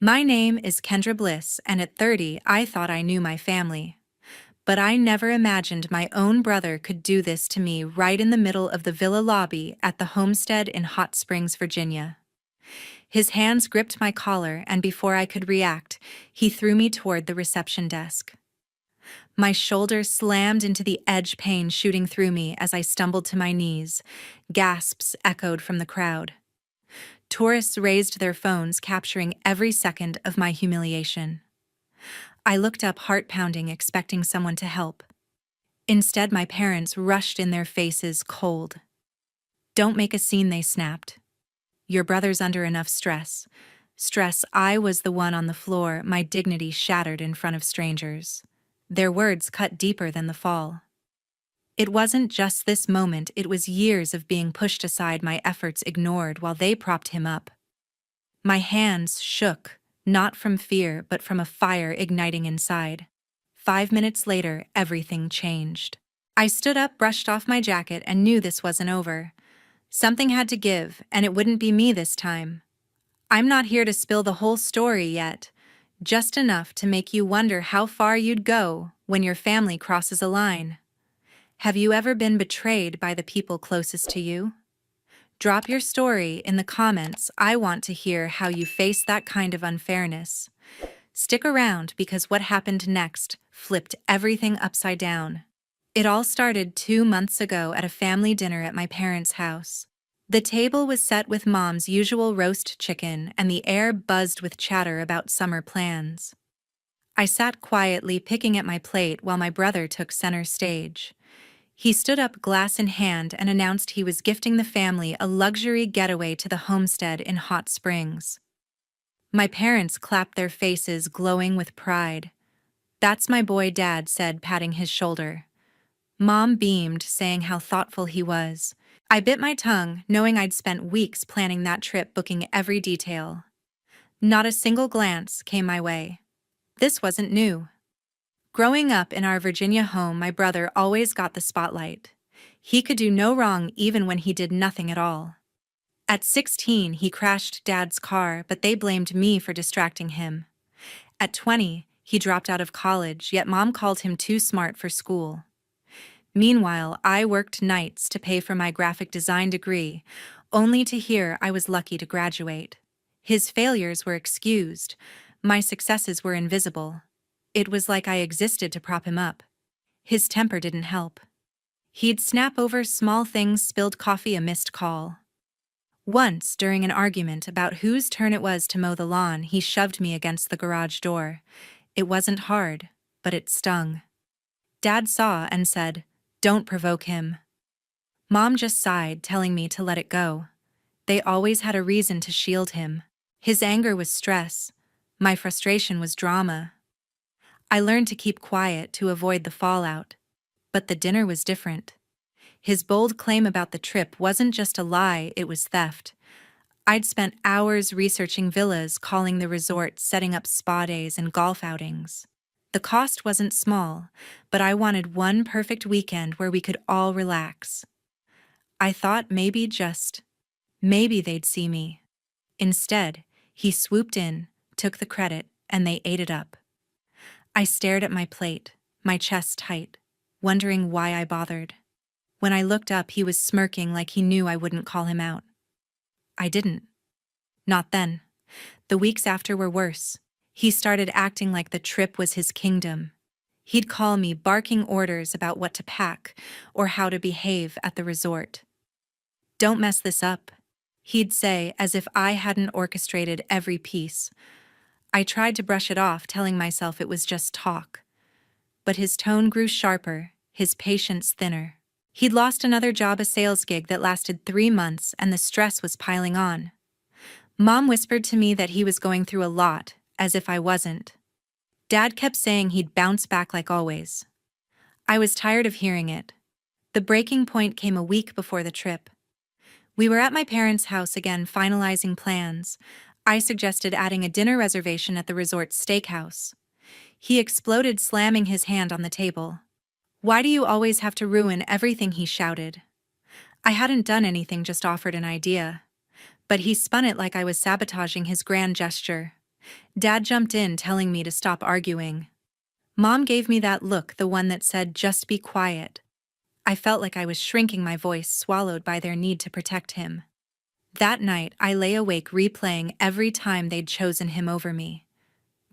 My name is Kendra Bliss, and at 30, I thought I knew my family. But I never imagined my own brother could do this to me right in the middle of the villa lobby at the homestead in Hot Springs, Virginia. His hands gripped my collar, and before I could react, he threw me toward the reception desk. My shoulder slammed into the edge, pain shooting through me as I stumbled to my knees. Gasps echoed from the crowd. Tourists raised their phones, capturing every second of my humiliation. I looked up, heart pounding, expecting someone to help. Instead, my parents rushed in, their faces cold. "Don't make a scene," they snapped. "Your brother's under enough stress." I was the one on the floor, my dignity shattered in front of strangers. Their words cut deeper than the fall. It wasn't just this moment, it was years of being pushed aside, my efforts ignored while they propped him up. My hands shook, not from fear but from a fire igniting inside. 5 minutes later, everything changed. I stood up, brushed off my jacket, and knew this wasn't over. Something had to give, and it wouldn't be me this time. I'm not here to spill the whole story yet, just enough to make you wonder how far you'd go when your family crosses a line. Have you ever been betrayed by the people closest to you? Drop your story in the comments. I want to hear how you face that kind of unfairness. Stick around, because what happened next flipped everything upside down. It all started 2 months ago at a family dinner at my parents' house. The table was set with Mom's usual roast chicken, and the air buzzed with chatter about summer plans. I sat quietly, picking at my plate, while my brother took center stage. He stood up, glass in hand, and announced he was gifting the family a luxury getaway to the homestead in Hot Springs. My parents clapped, their faces glowing with pride. "That's my boy," Dad said, patting his shoulder. Mom beamed, saying how thoughtful he was. I bit my tongue, knowing I'd spent weeks planning that trip, booking every detail. Not a single glance came my way. This wasn't new. Growing up in our Virginia home, my brother always got the spotlight. He could do no wrong, even when he did nothing at all. At 16, he crashed Dad's car, but they blamed me for distracting him. At 20, he dropped out of college, yet Mom called him too smart for school. Meanwhile, I worked nights to pay for my graphic design degree, only to hear I was lucky to graduate. His failures were excused. My successes were invisible. It was like I existed to prop him up. His temper didn't help. He'd snap over small things: spilled coffee, a missed call. Once, during an argument about whose turn it was to mow the lawn, he shoved me against the garage door. It wasn't hard, but it stung. Dad saw and said, "Don't provoke him." Mom just sighed, telling me to let it go. They always had a reason to shield him. His anger was stress. My frustration was drama. I learned to keep quiet to avoid the fallout. But the dinner was different. His bold claim about the trip wasn't just a lie, it was theft. I'd spent hours researching villas, calling the resort, setting up spa days and golf outings. The cost wasn't small, but I wanted one perfect weekend where we could all relax. I thought maybe, just maybe, they'd see me. Instead, he swooped in, took the credit, and they ate it up. I stared at my plate, my chest tight, wondering why I bothered. When I looked up, he was smirking, like he knew I wouldn't call him out. I didn't. Not then. The weeks after were worse. He started acting like the trip was his kingdom. He'd call me, barking orders about what to pack or how to behave at the resort. "Don't mess this up," he'd say, as if I hadn't orchestrated every piece. I tried to brush it off, telling myself it was just talk. But his tone grew sharper, his patience thinner. He'd lost another job, a sales gig that lasted 3 months, and the stress was piling on. Mom whispered to me that he was going through a lot, as if I wasn't. Dad kept saying he'd bounce back like always. I was tired of hearing it. The breaking point came a week before the trip. We were at my parents' house again, finalizing plans. I suggested adding a dinner reservation at the resort's steakhouse. He exploded, slamming his hand on the table. "Why do you always have to ruin everything?" he shouted. I hadn't done anything, just offered an idea. But he spun it like I was sabotaging his grand gesture. Dad jumped in, telling me to stop arguing. Mom gave me that look, the one that said, "Just be quiet." I felt like I was shrinking, my voice swallowed by their need to protect him. That night, I lay awake replaying every time they'd chosen him over me.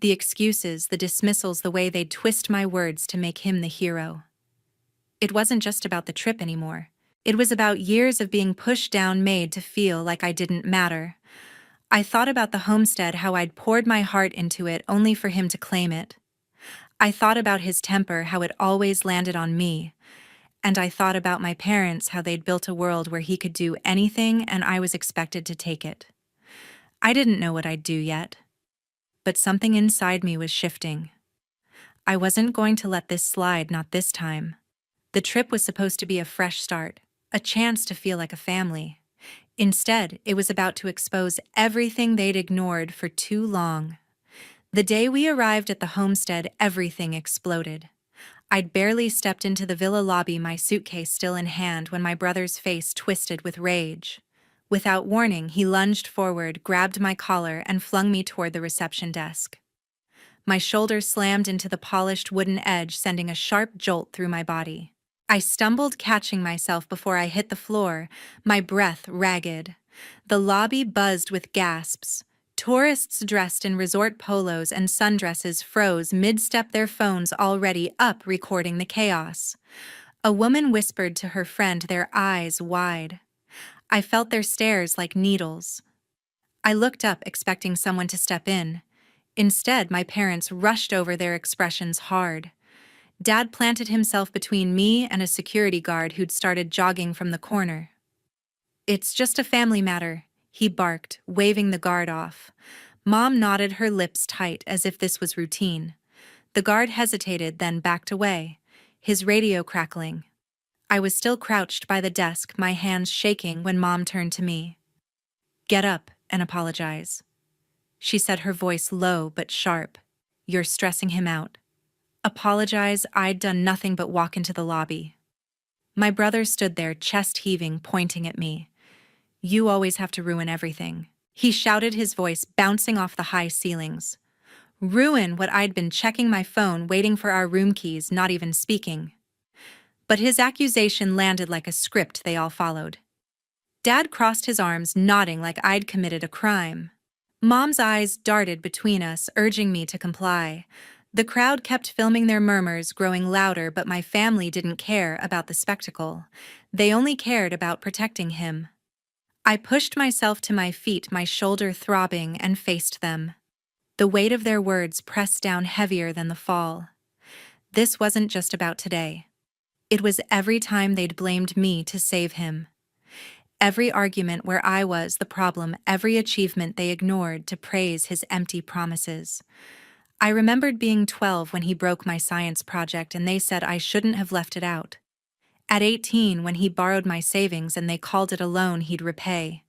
The excuses, the dismissals, the way they'd twist my words to make him the hero. It wasn't just about the trip anymore. It was about years of being pushed down, made to feel like I didn't matter. I thought about the homestead, how I'd poured my heart into it only for him to claim it. I thought about his temper, how it always landed on me. And I thought about my parents, how they'd built a world where he could do anything and I was expected to take it. I didn't know what I'd do yet. But something inside me was shifting. I wasn't going to let this slide, not this time. The trip was supposed to be a fresh start, a chance to feel like a family. Instead, it was about to expose everything they'd ignored for too long. The day we arrived at the homestead, everything exploded. I'd barely stepped into the villa lobby, my suitcase still in hand, when my brother's face twisted with rage. Without warning, he lunged forward, grabbed my collar, and flung me toward the reception desk. My shoulder slammed into the polished wooden edge, sending a sharp jolt through my body. I stumbled, catching myself before I hit the floor, my breath ragged. The lobby buzzed with gasps. Tourists dressed in resort polos and sundresses froze mid-step, their phones already up recording the chaos. A woman whispered to her friend, their eyes wide. I felt their stares like needles. I looked up, expecting someone to step in. Instead, my parents rushed over, their expressions hard. Dad planted himself between me and a security guard who'd started jogging from the corner. "It's just a family matter," he barked, waving the guard off. Mom nodded, her lips tight, as if this was routine. The guard hesitated, then backed away, his radio crackling. I was still crouched by the desk, my hands shaking, when Mom turned to me. "Get up and apologize," she said, her voice low but sharp. "You're stressing him out." Apologize? I'd done nothing but walk into the lobby. My brother stood there, chest heaving, pointing at me. "You always have to ruin everything," he shouted, his voice bouncing off the high ceilings. Ruin what? I'd been checking my phone, waiting for our room keys, not even speaking. But his accusation landed like a script they all followed. Dad crossed his arms, nodding like I'd committed a crime. Mom's eyes darted between us, urging me to comply. The crowd kept filming, their murmurs growing louder, but my family didn't care about the spectacle. They only cared about protecting him. I pushed myself to my feet, my shoulder throbbing, and faced them. The weight of their words pressed down heavier than the fall. This wasn't just about today. It was every time they'd blamed me to save him. Every argument where I was the problem, every achievement they ignored to praise his empty promises. I remembered being 12 when he broke my science project and they said I shouldn't have left it out. At 18 when he borrowed my savings and they called it a loan he'd repay.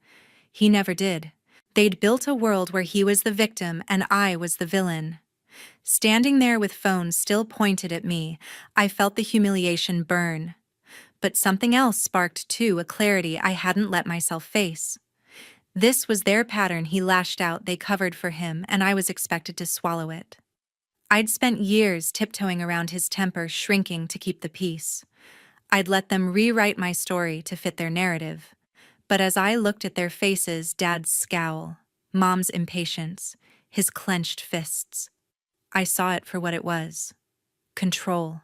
He never did. They'd built a world where he was the victim and I was the villain. Standing there with phones still pointed at me, I felt the humiliation burn. But something else sparked too, a clarity I hadn't let myself face. This was their pattern he lashed out, they covered for him, and I was expected to swallow it. I'd spent years tiptoeing around his temper, shrinking to keep the peace. I'd let them rewrite my story to fit their narrative. But as I looked at their faces, Dad's scowl, Mom's impatience, his clenched fists, I saw it for what it was. Control.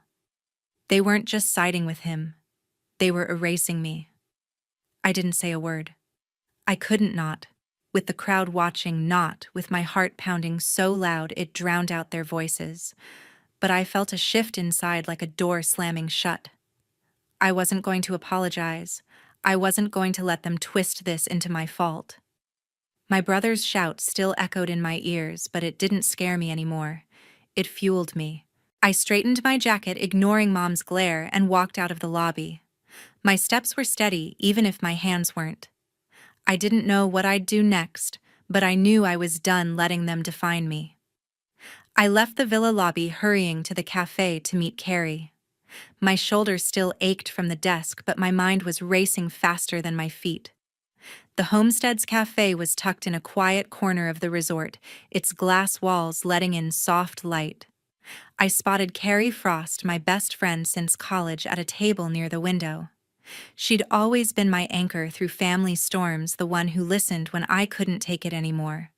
They weren't just siding with him. They were erasing me. I didn't say a word. I couldn't not, with the crowd watching, not with my heart pounding so loud it drowned out their voices. But I felt a shift inside, like a door slamming shut. I wasn't going to apologize. I wasn't going to let them twist this into my fault. My brother's shout still echoed in my ears, but it didn't scare me anymore. It fueled me. I straightened my jacket, ignoring Mom's glare, and walked out of the lobby. My steps were steady, even if my hands weren't. I didn't know what I'd do next, but I knew I was done letting them define me. I left the villa lobby, hurrying to the cafe to meet Carrie. My shoulders still ached from the desk, but my mind was racing faster than my feet. The Homestead's cafe was tucked in a quiet corner of the resort, its glass walls letting in soft light. I spotted Carrie Frost, my best friend since college, at a table near the window. She'd always been my anchor through family storms, the one who listened when I couldn't take it anymore.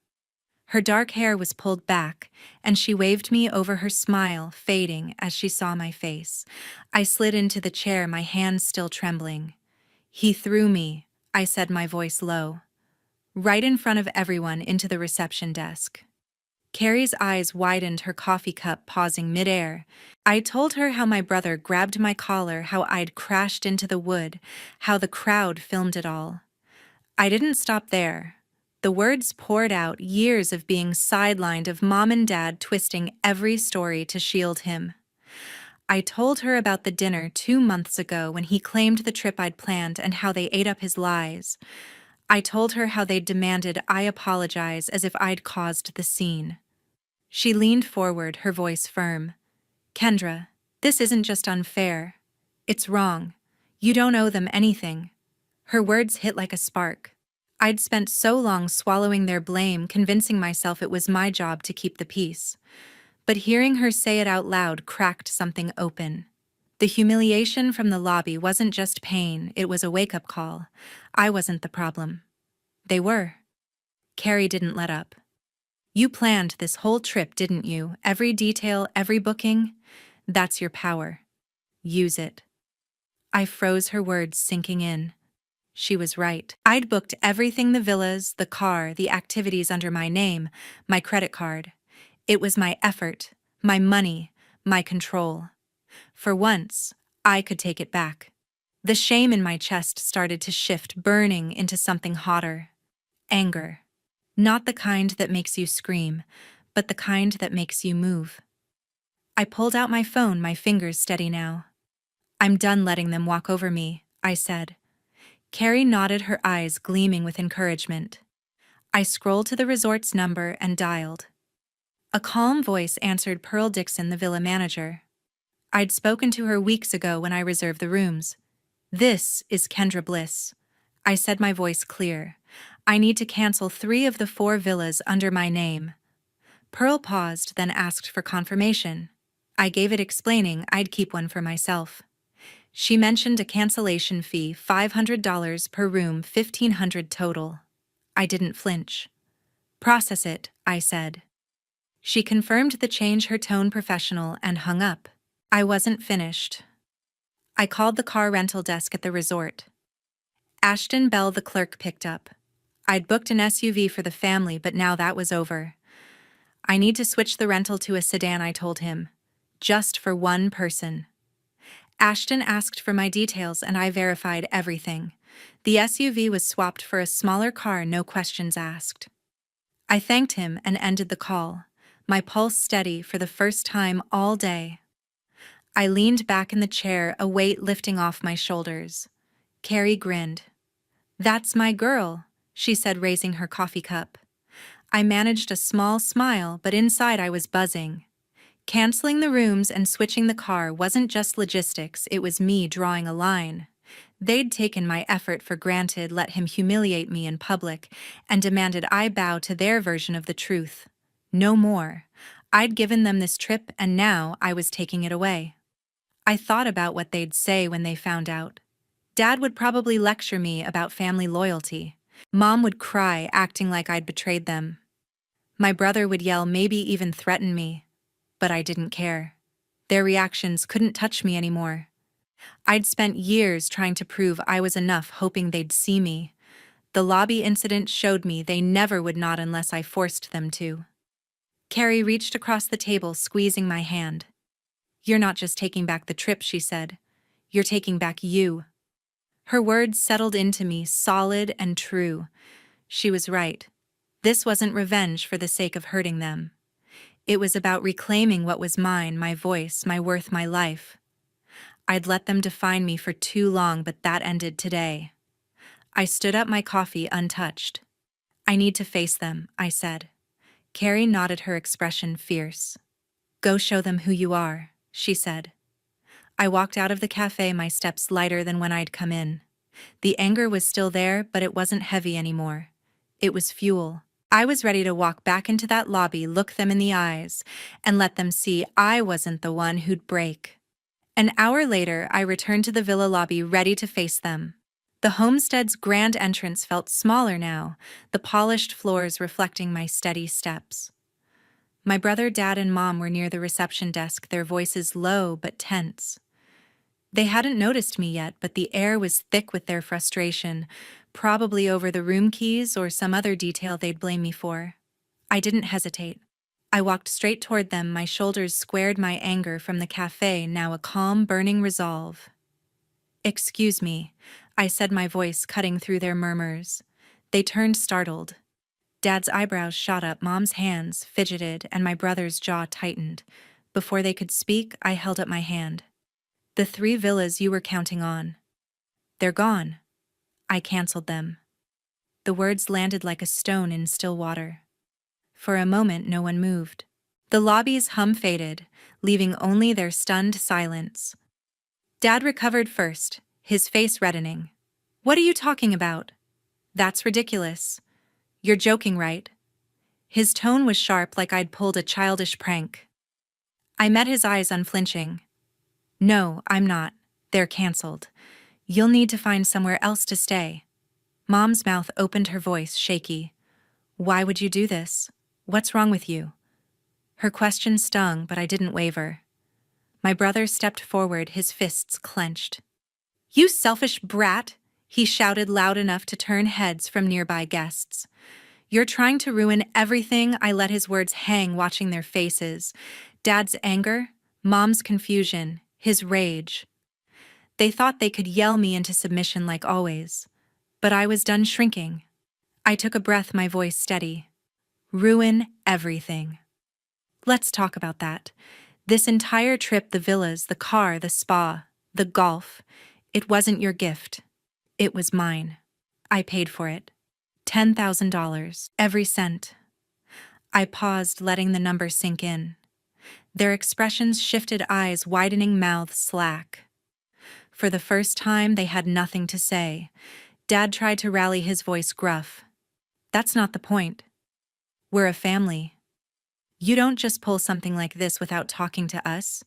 Her dark hair was pulled back, and she waved me over, her smile fading as she saw my face. I slid into the chair, my hands still trembling. "He threw me," I said, my voice low. "Right in front of everyone, into the reception desk." Carrie's eyes widened, her coffee cup pausing midair. I told her how my brother grabbed my collar, how I'd crashed into the wood, how the crowd filmed it all. I didn't stop there. The words poured out, years of being sidelined, of mom and dad twisting every story to shield him. I told her about the dinner 2 months ago when he claimed the trip I'd planned and how they ate up his lies. I told her how they'd demanded I apologize, as if I'd caused the scene. She leaned forward, her voice firm. "Kendra, this isn't just unfair. It's wrong. You don't owe them anything." Her words hit like a spark. I'd spent so long swallowing their blame, convincing myself it was my job to keep the peace. But hearing her say it out loud cracked something open. The humiliation from the lobby wasn't just pain, it was a wake-up call. I wasn't the problem. They were. Carrie didn't let up. "You planned this whole trip, didn't you? Every detail, every booking? That's your power. Use it." I froze, her words sinking in. She was right. I'd booked everything, the villas, the car, the activities under my name, my credit card. It was my effort, my money, my control. For once, I could take it back. The shame in my chest started to shift, burning into something hotter. Anger. Not the kind that makes you scream, but the kind that makes you move. I pulled out my phone, my fingers steady now. "I'm done letting them walk over me," I said. Carrie nodded, her eyes gleaming with encouragement. I scrolled to the resort's number and dialed. A calm voice answered, Pearl Dixon, the villa manager. I'd spoken to her weeks ago when I reserved the rooms. "This is Kendra Bliss," I said, my voice clear. "I need to cancel 3 of the 4 villas under my name." Pearl paused, then asked for confirmation. I gave it, explaining I'd keep one for myself. She mentioned a cancellation fee, $500 per room, $1,500 total. I didn't flinch. "Process it," I said. She confirmed the change, her tone professional, and hung up. I wasn't finished. I called the car rental desk at the resort. Ashton Bell, the clerk, picked up. I'd booked an SUV for the family, but now that was over. "I need to switch the rental to a sedan," I told him. "Just for one person." Ashton asked for my details and I verified everything. The SUV was swapped for a smaller car, no questions asked. I thanked him and ended the call, my pulse steady for the first time all day. I leaned back in the chair, a weight lifting off my shoulders. Carrie grinned. "That's my girl," she said, raising her coffee cup. I managed a small smile, but inside I was buzzing. Canceling the rooms and switching the car wasn't just logistics, it was me drawing a line. They'd taken my effort for granted, let him humiliate me in public, and demanded I bow to their version of the truth. No more. I'd given them this trip, and now I was taking it away. I thought about what they'd say when they found out. Dad would probably lecture me about family loyalty. Mom would cry, acting like I'd betrayed them. My brother would yell, maybe even threaten me. But I didn't care. Their reactions couldn't touch me anymore. I'd spent years trying to prove I was enough, hoping they'd see me. The lobby incident showed me they never would nod unless I forced them to. Carrie reached across the table, squeezing my hand. "You're not just taking back the trip," she said. "You're taking back you." Her words settled into me, solid and true. She was right. This wasn't revenge for the sake of hurting them. It was about reclaiming what was mine, my voice, my worth, my life. I'd let them define me for too long, but that ended today. I stood up, my coffee untouched. "I need to face them," I said. Carrie nodded, her expression fierce. "Go show them who you are," she said. I walked out of the cafe, my steps lighter than when I'd come in. The anger was still there, but it wasn't heavy anymore. It was fuel. I was ready to walk back into that lobby, look them in the eyes, and let them see I wasn't the one who'd break. An hour later, I returned to the villa lobby ready to face them. The homestead's grand entrance felt smaller now, the polished floors reflecting my steady steps. My brother, dad, and mom were near the reception desk, their voices low but tense. They hadn't noticed me yet, but the air was thick with their frustration, probably over the room keys or some other detail they'd blame me for. I didn't hesitate. I walked straight toward them, my shoulders squared, my anger from the cafe now a calm, burning resolve. "Excuse me," I said, my voice cutting through their murmurs. They turned startled. Dad's eyebrows shot up, mom's hands fidgeted, and my brother's jaw tightened. Before they could speak, I held up my hand. "The 3 villas you were counting on. They're gone." I canceled them. The words landed like a stone in still water. For a moment, no one moved. The lobby's hum faded, leaving only their stunned silence. Dad recovered first, his face reddening. "What are you talking about? That's ridiculous. You're joking, right?" His tone was sharp, like I'd pulled a childish prank. I met his eyes, unflinching. "No, I'm not. They're canceled. You'll need to find somewhere else to stay." Mom's mouth opened, her voice shaky. "Why would you do this? What's wrong with you?" Her question stung, but I didn't waver. My brother stepped forward, his fists clenched. "You selfish brat!" he shouted loud enough to turn heads from nearby guests. "You're trying to ruin everything." I let his words hang, watching their faces. Dad's anger, Mom's confusion, his rage. They thought they could yell me into submission like always. But I was done shrinking. I took a breath, my voice steady. "Ruin everything. Let's talk about that. This entire trip, the villas, the car, the spa, the golf, it wasn't your gift. It was mine. I paid for it. $10,000. Every cent." I paused, letting the number sink in. Their expressions shifted, eyes widening, mouths slack. For the first time, they had nothing to say. Dad tried to rally, his voice gruff. "That's not the point. We're a family. You don't just pull something like this without talking to us."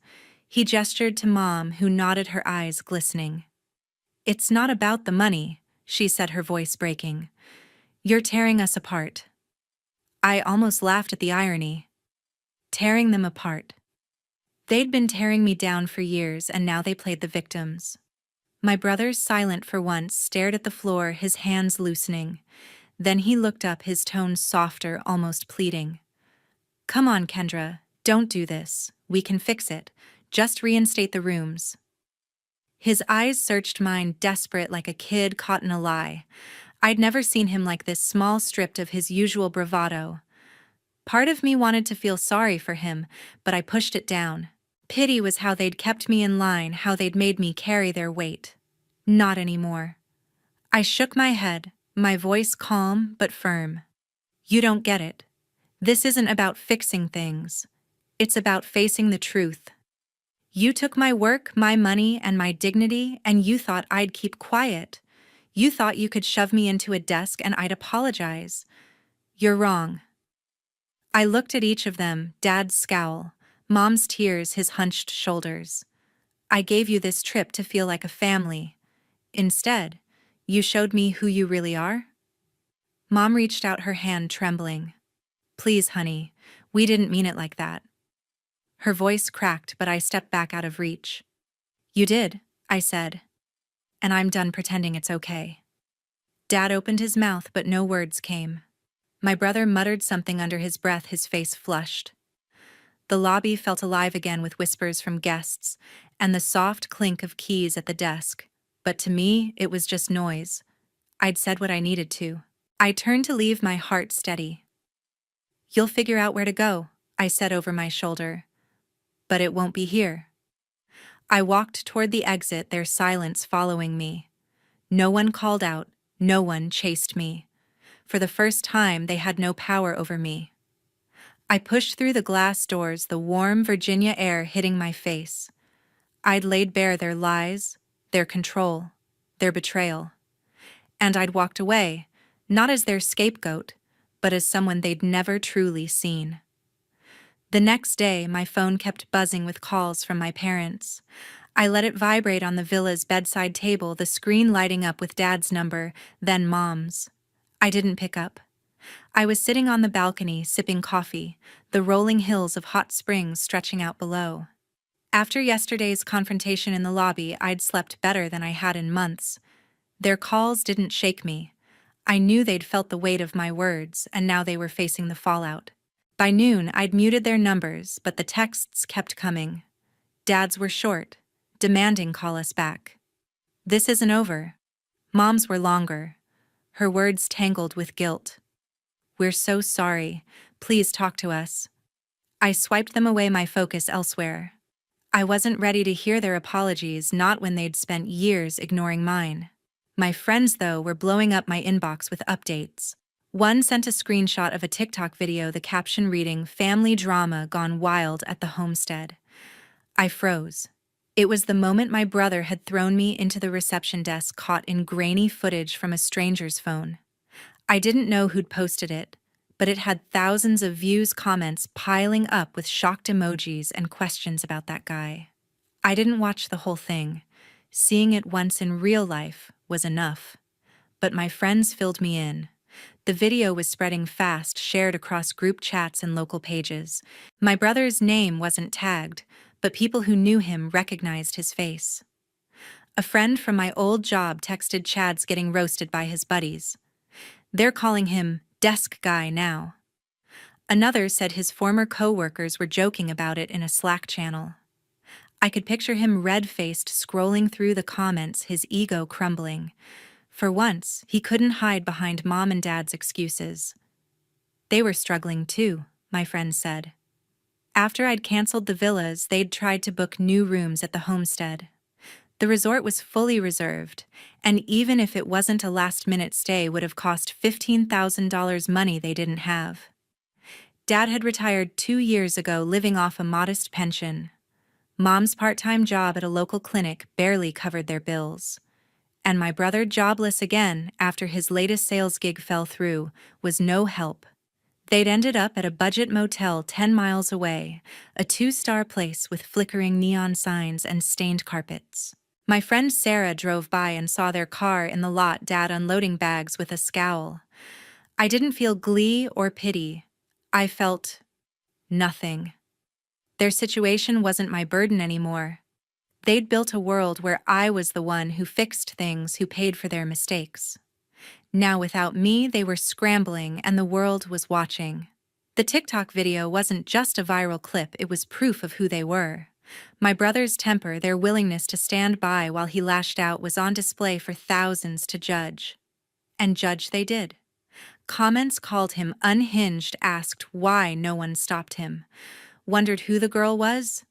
He gestured to Mom, who nodded, her eyes glistening. "It's not about the money," she said, her voice breaking. "You're tearing us apart." I almost laughed at the irony. Tearing them apart. They'd been tearing me down for years, and now they played the victims. My brother, silent for once, stared at the floor, his hands loosening. Then he looked up, his tone softer, almost pleading. "Come on, Kendra, don't do this. We can fix it. Just reinstate the rooms." His eyes searched mine, desperate, like a kid caught in a lie. I'd never seen him like this, small, stripped of his usual bravado. Part of me wanted to feel sorry for him, but I pushed it down. Pity was how they'd kept me in line, how they'd made me carry their weight. Not anymore. I shook my head, my voice calm but firm. "You don't get it. This isn't about fixing things. It's about facing the truth. You took my work, my money, and my dignity, and you thought I'd keep quiet. You thought you could shove me into a desk and I'd apologize. You're wrong." I looked at each of them, Dad's scowl, Mom's tears, his hunched shoulders. "I gave you this trip to feel like a family. Instead, you showed me who you really are?" Mom reached out, her hand trembling. "Please, honey, we didn't mean it like that." Her voice cracked, but I stepped back out of reach. "You did," I said, "and I'm done pretending it's okay." Dad opened his mouth, but no words came. My brother muttered something under his breath, his face flushed. The lobby felt alive again with whispers from guests and the soft clink of keys at the desk. But to me, it was just noise. I'd said what I needed to. I turned to leave, my heart steady. "You'll figure out where to go," I said over my shoulder. "But it won't be here." I walked toward the exit, their silence following me. No one called out, no one chased me. For the first time, they had no power over me. I pushed through the glass doors, the warm Virginia air hitting my face. I'd laid bare their lies, their control, their betrayal. And I'd walked away, not as their scapegoat, but as someone they'd never truly seen. The next day, my phone kept buzzing with calls from my parents. I let it vibrate on the villa's bedside table, the screen lighting up with Dad's number, then Mom's. I didn't pick up. I was sitting on the balcony, sipping coffee, the rolling hills of hot springs stretching out below. After yesterday's confrontation in the lobby, I'd slept better than I had in months. Their calls didn't shake me. I knew they'd felt the weight of my words, and now they were facing the fallout. By noon, I'd muted their numbers, but the texts kept coming. Dad's were short, demanding call us back. This isn't over. Mom's were longer, her words tangled with guilt. We're so sorry. Please talk to us. I swiped them away, my focus elsewhere. I wasn't ready to hear their apologies, not when they'd spent years ignoring mine. My friends, though, were blowing up my inbox with updates. One sent a screenshot of a TikTok video, the caption reading, "Family drama gone wild at the homestead." I froze. It was the moment my brother had thrown me into the reception desk, caught in grainy footage from a stranger's phone. I didn't know who'd posted it, but it had thousands of views, comments piling up with shocked emojis and questions about that guy. I didn't watch the whole thing. Seeing it once in real life was enough. But my friends filled me in. The video was spreading fast, shared across group chats and local pages. My brother's name wasn't tagged, but people who knew him recognized his face. A friend from my old job texted, "Chad's getting roasted by his buddies. They're calling him desk guy now." Another said his former co-workers were joking about it in a Slack channel. I could picture him red-faced scrolling through the comments, his ego crumbling. For once, he couldn't hide behind Mom and Dad's excuses. They were struggling too, my friend said. After I'd canceled the villas, they'd tried to book new rooms at the homestead. The resort was fully reserved, and even if it wasn't a last-minute stay, would have cost $15,000, money they didn't have. Dad had retired 2 years ago, living off a modest pension. Mom's part-time job at a local clinic barely covered their bills. And my brother, jobless again after his latest sales gig fell through, was no help. They'd ended up at a budget motel 10 miles away, a 2-star place with flickering neon signs and stained carpets. My friend Sarah drove by and saw their car in the lot, Dad unloading bags, with a scowl. I didn't feel glee or pity. I felt nothing. Their situation wasn't my burden anymore. They'd built a world where I was the one who fixed things, who paid for their mistakes. Now without me, they were scrambling and the world was watching. The TikTok video wasn't just a viral clip, it was proof of who they were. My brother's temper, their willingness to stand by while he lashed out, was on display for thousands to judge. And judge they did. Comments called him unhinged, asked why no one stopped him. Wondered who the girl was?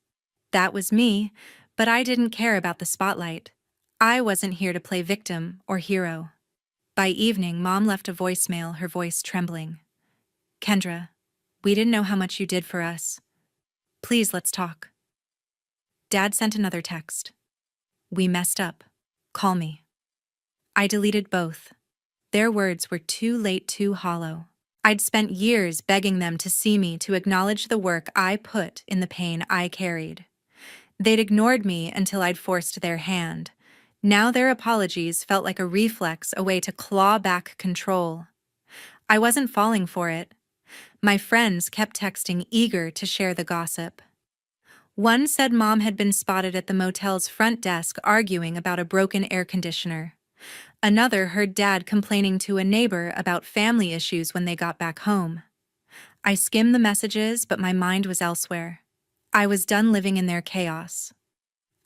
That was me, but I didn't care about the spotlight. I wasn't here to play victim or hero. By evening, Mom left a voicemail, her voice trembling. "Kendra, we didn't know how much you did for us. Please, let's talk." Dad sent another text. "We messed up. Call me." I deleted both. Their words were too late, too hollow. I'd spent years begging them to see me, to acknowledge the work I put in, the pain I carried. They'd ignored me until I'd forced their hand. Now their apologies felt like a reflex, a way to claw back control. I wasn't falling for it. My friends kept texting, eager to share the gossip. One said Mom had been spotted at the motel's front desk arguing about a broken air conditioner. Another heard Dad complaining to a neighbor about family issues when they got back home. I skimmed the messages, but my mind was elsewhere. I was done living in their chaos.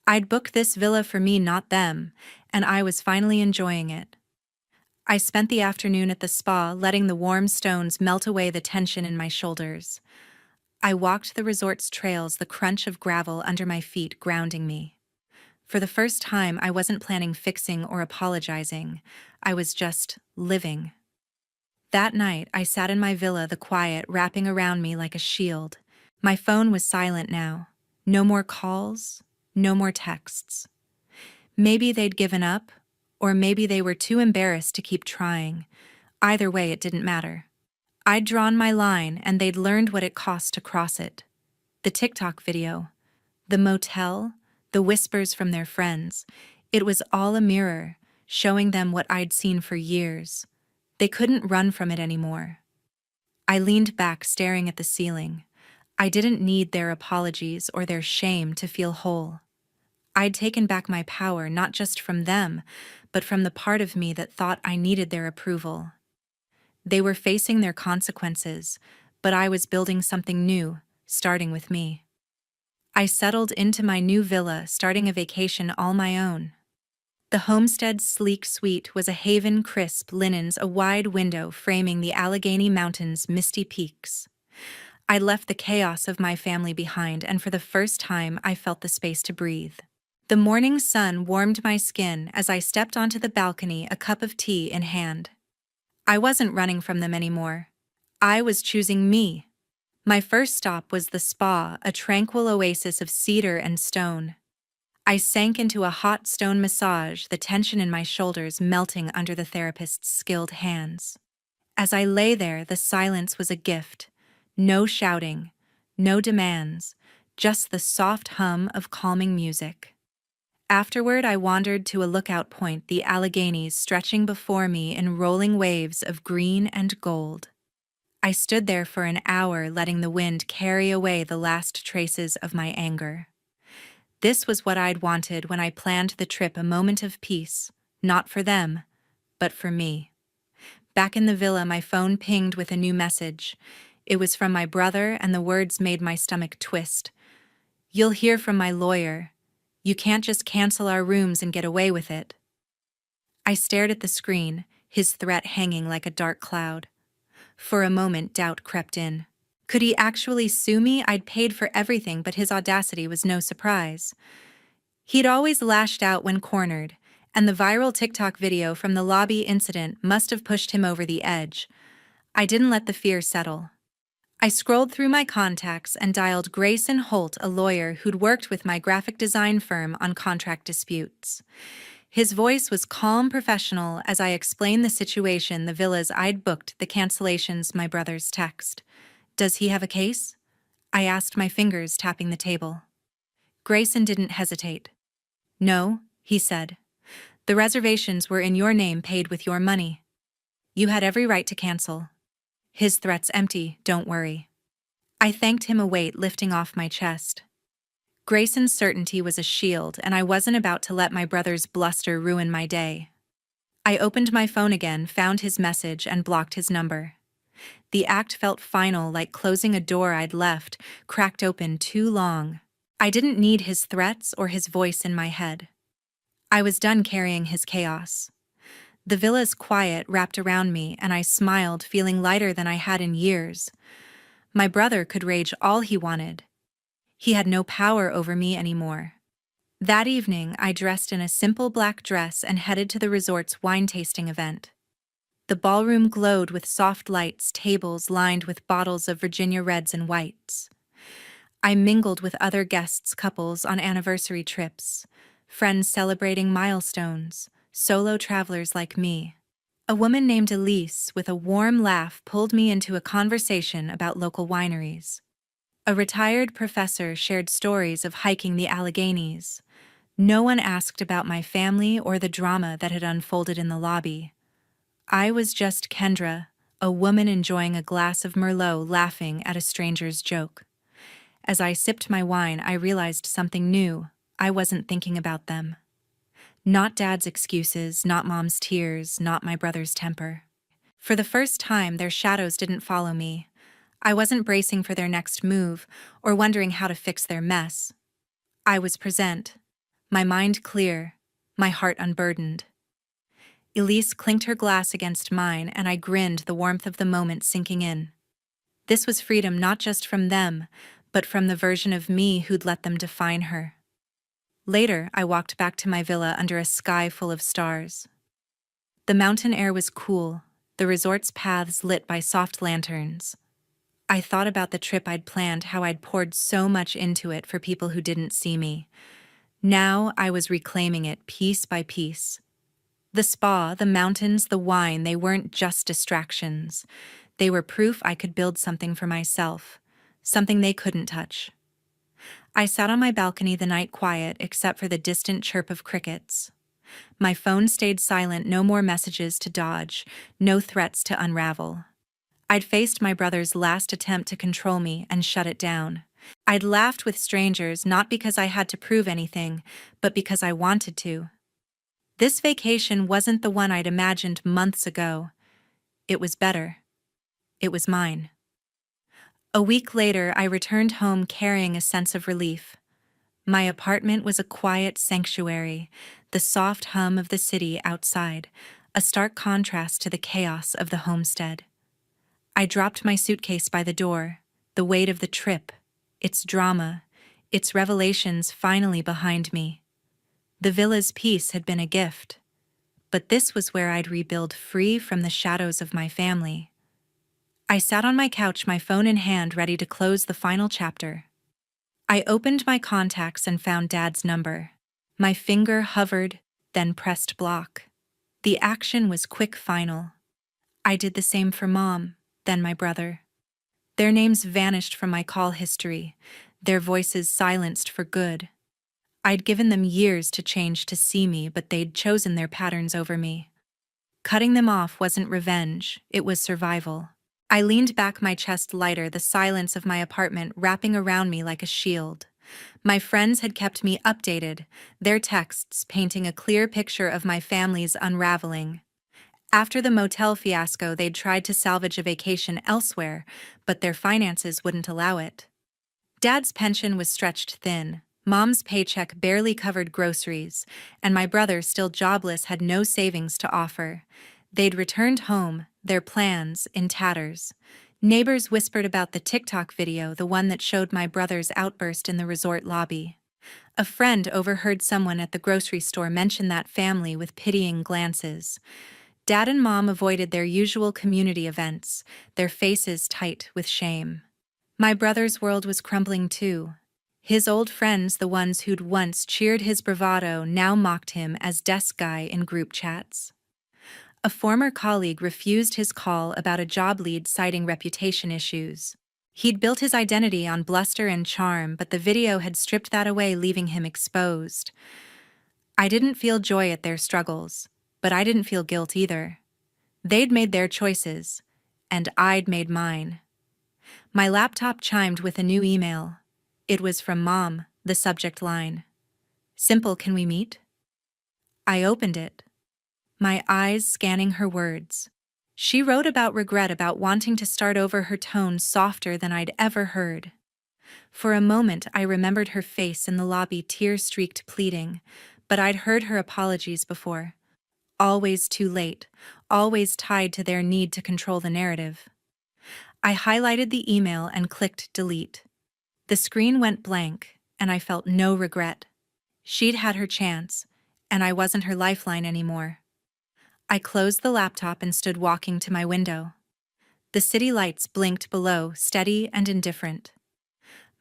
I'd booked this villa for me, not them, and I was finally enjoying it. I spent the afternoon at the spa, letting the warm stones melt away the tension in my shoulders. I walked the resort's trails, the crunch of gravel under my feet grounding me. For the first time, I wasn't planning fixing or apologizing. I was just living. That night, I sat in my villa, the quiet wrapping around me like a shield. My phone was silent now. No more calls, no more texts. Maybe they'd given up, Or maybe they were too embarrassed to keep trying. Either way, it didn't matter. I'd drawn my line, and they'd learned what it cost to cross it. The TikTok video, the motel, the whispers from their friends. It was all a mirror, showing them what I'd seen for years. They couldn't run from it anymore. I leaned back, staring at the ceiling. I didn't need their apologies or their shame to feel whole. I'd taken back my power not just from them, but from the part of me that thought I needed their approval. They were facing their consequences, but I was building something new, starting with me. I settled into my new villa, starting a vacation all my own. The homestead's sleek suite was a haven, crisp linens, a wide window framing the Allegheny Mountains' misty peaks. I left the chaos of my family behind, and for the first time I felt the space to breathe. The morning sun warmed my skin as I stepped onto the balcony, a cup of tea in hand. I wasn't running from them anymore. I was choosing me. My first stop was the spa, a tranquil oasis of cedar and stone. I sank into a hot stone massage, the tension in my shoulders melting under the therapist's skilled hands. As I lay there, the silence was a gift. No shouting, no demands, just the soft hum of calming music. Afterward, I wandered to a lookout point, the Alleghenies stretching before me in rolling waves of green and gold. I stood there for an hour, letting the wind carry away the last traces of my anger. This was what I'd wanted when I planned the trip, a moment of peace, not for them, but for me. Back in the villa, my phone pinged with a new message. It was from my brother, and the words made my stomach twist. "You'll hear from my lawyer. You can't just cancel our rooms and get away with it." I stared at the screen, his threat hanging like a dark cloud. For a moment, doubt crept in. Could he actually sue me? I'd paid for everything, but his audacity was no surprise. He'd always lashed out when cornered, and the viral TikTok video from the lobby incident must have pushed him over the edge. I didn't let the fear settle. I scrolled through my contacts and dialed Grayson Holt, a lawyer who'd worked with my graphic design firm on contract disputes. His voice was calm, professional, as I explained the situation, the villas I'd booked, the cancellations, my brother's text. "Does he have a case?" I asked, my fingers tapping the table. Grayson didn't hesitate. "No," he said. "The reservations were in your name, paid with your money. You had every right to cancel. His threat's empty, don't worry." I thanked him, a weight lifting off my chest. Grayson's certainty was a shield, and I wasn't about to let my brother's bluster ruin my day. I opened my phone again, found his message, and blocked his number. The act felt final, like closing a door I'd left cracked open too long. I didn't need his threats or his voice in my head. I was done carrying his chaos. The villa's quiet wrapped around me, and I smiled, feeling lighter than I had in years. My brother could rage all he wanted. He had no power over me anymore. That evening, I dressed in a simple black dress and headed to the resort's wine tasting event. The ballroom glowed with soft lights, tables lined with bottles of Virginia reds and whites. I mingled with other guests, couples on anniversary trips, friends celebrating milestones, solo travelers like me. A woman named Elise, with a warm laugh, pulled me into a conversation about local wineries. A retired professor shared stories of hiking the Alleghenies. No one asked about my family or the drama that had unfolded in the lobby. I was just Kendra, a woman enjoying a glass of Merlot, laughing at a stranger's joke. As I sipped my wine, I realized something new. I wasn't thinking about them. Not Dad's excuses, not Mom's tears, not my brother's temper. For the first time, their shadows didn't follow me. I wasn't bracing for their next move or wondering how to fix their mess. I was present, my mind clear, my heart unburdened. Elise clinked her glass against mine, and I grinned, the warmth of the moment sinking in. This was freedom, not just from them, but from the version of me who'd let them define her. Later, I walked back to my villa under a sky full of stars. The mountain air was cool, the resort's paths lit by soft lanterns. I thought about the trip I'd planned, how I'd poured so much into it for people who didn't see me. Now I was reclaiming it piece by piece. The spa, the mountains, the wine, they weren't just distractions. They were proof I could build something for myself, something they couldn't touch. I sat on my balcony the night quiet except for the distant chirp of crickets. My phone stayed silent, no more messages to dodge, no threats to unravel. I'd faced my brother's last attempt to control me and shut it down. I'd laughed with strangers not because I had to prove anything, but because I wanted to. This vacation wasn't the one I'd imagined months ago. It was better. It was mine. A week later, I returned home carrying a sense of relief. My apartment was a quiet sanctuary, the soft hum of the city outside, a stark contrast to the chaos of the homestead. I dropped my suitcase by the door, the weight of the trip, its drama, its revelations finally behind me. The villa's peace had been a gift, but this was where I'd rebuild free from the shadows of my family. I sat on my couch, my phone in hand, ready to close the final chapter. I opened my contacts and found Dad's number. My finger hovered, then pressed block. The action was quick, final. I did the same for Mom, then my brother. Their names vanished from my call history, their voices silenced for good. I'd given them years to change to see me, but they'd chosen their patterns over me. Cutting them off wasn't revenge, it was survival. I leaned back, my chest lighter, the silence of my apartment wrapping around me like a shield. My friends had kept me updated, their texts painting a clear picture of my family's unraveling. After the motel fiasco, they'd tried to salvage a vacation elsewhere, but their finances wouldn't allow it. Dad's pension was stretched thin, Mom's paycheck barely covered groceries, and my brother, still jobless, had no savings to offer. They'd returned home, their plans in tatters. Neighbors whispered about the TikTok video, the one that showed my brother's outburst in the resort lobby. A friend overheard someone at the grocery store mention that family with pitying glances. Dad and Mom avoided their usual community events, their faces tight with shame. My brother's world was crumbling too. His old friends, the ones who'd once cheered his bravado, now mocked him as desk guy in group chats. A former colleague refused his call about a job lead, citing reputation issues. He'd built his identity on bluster and charm, but the video had stripped that away, leaving him exposed. I didn't feel joy at their struggles, but I didn't feel guilt either. They'd made their choices, and I'd made mine. My laptop chimed with a new email. It was from Mom, the subject line. Simple, can we meet? I opened it, my eyes scanning her words. She wrote about regret, about wanting to start over, her tone softer than I'd ever heard. For a moment, I remembered her face in the lobby, tear-streaked, pleading, but I'd heard her apologies before. Always too late, always tied to their need to control the narrative. I highlighted the email and clicked delete. The screen went blank, and I felt no regret. She'd had her chance, and I wasn't her lifeline anymore. I closed the laptop and stood walking to my window. The city lights blinked below, steady and indifferent.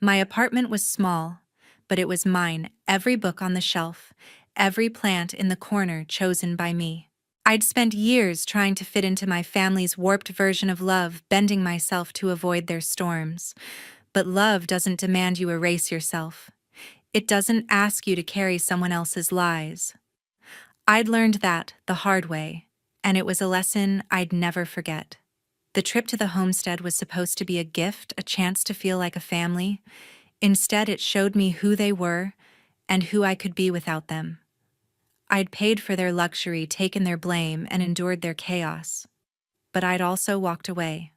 My apartment was small, but it was mine, every book on the shelf, every plant in the corner chosen by me. I'd spent years trying to fit into my family's warped version of love, bending myself to avoid their storms. But love doesn't demand you erase yourself. It doesn't ask you to carry someone else's lies. I'd learned that the hard way, and it was a lesson I'd never forget. The trip to the homestead was supposed to be a gift, a chance to feel like a family. Instead, it showed me who they were and who I could be without them. I'd paid for their luxury, taken their blame, and endured their chaos. But I'd also walked away.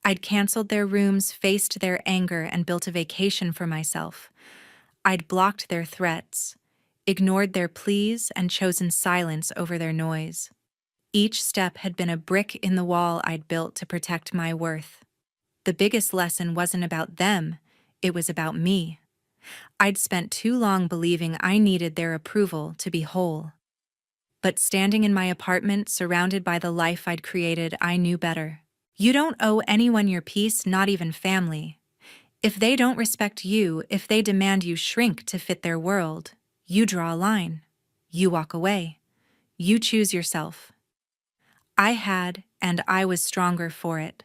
I'd canceled their rooms, faced their anger, and built a vacation for myself. I'd blocked their threats, ignored their pleas, and chosen silence over their noise. Each step had been a brick in the wall I'd built to protect my worth. The biggest lesson wasn't about them, it was about me. I'd spent too long believing I needed their approval to be whole. But standing in my apartment, surrounded by the life I'd created, I knew better. You don't owe anyone your peace, not even family. If they don't respect you, if they demand you shrink to fit their world, you draw a line. You walk away. You choose yourself. I had, and I was stronger for it.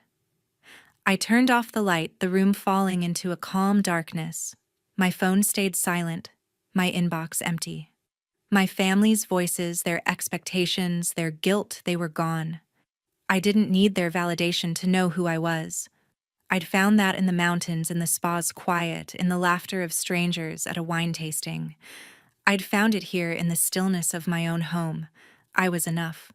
I turned off the light, the room falling into a calm darkness. My phone stayed silent, my inbox empty. My family's voices, their expectations, their guilt, they were gone. I didn't need their validation to know who I was. I'd found that in the mountains, in the spa's quiet, in the laughter of strangers at a wine tasting. I'd found it here in the stillness of my own home. I was enough.